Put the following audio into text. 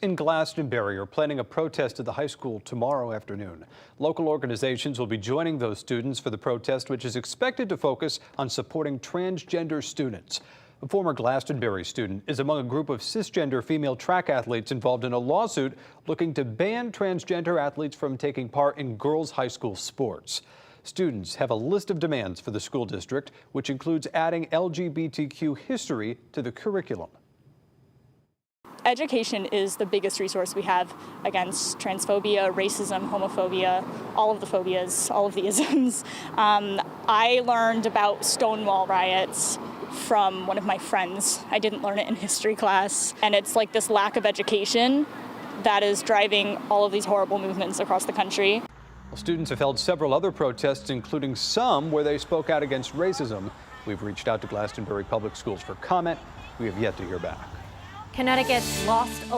In Glastonbury are planning a protest at the high school tomorrow afternoon. Local organizations will be joining those students for the protest, which is expected to focus on supporting transgender students. A former Glastonbury student is among a group of cisgender female track athletes involved in a lawsuit looking to ban transgender athletes from taking part in girls' high school sports. Students have a list of demands for the school district, which includes adding LGBTQ history to the curriculum. Education is the biggest resource we have against transphobia, racism, homophobia, all of the phobias, all of the isms. I learned about Stonewall riots from one of my friends. I didn't learn it in history class. And it's like this lack of education that is driving all of these horrible movements across the country. Well, students have held several other protests, including some where they spoke out against racism. We've reached out to Glastonbury Public Schools for comment. We have yet to hear back. Connecticut's lost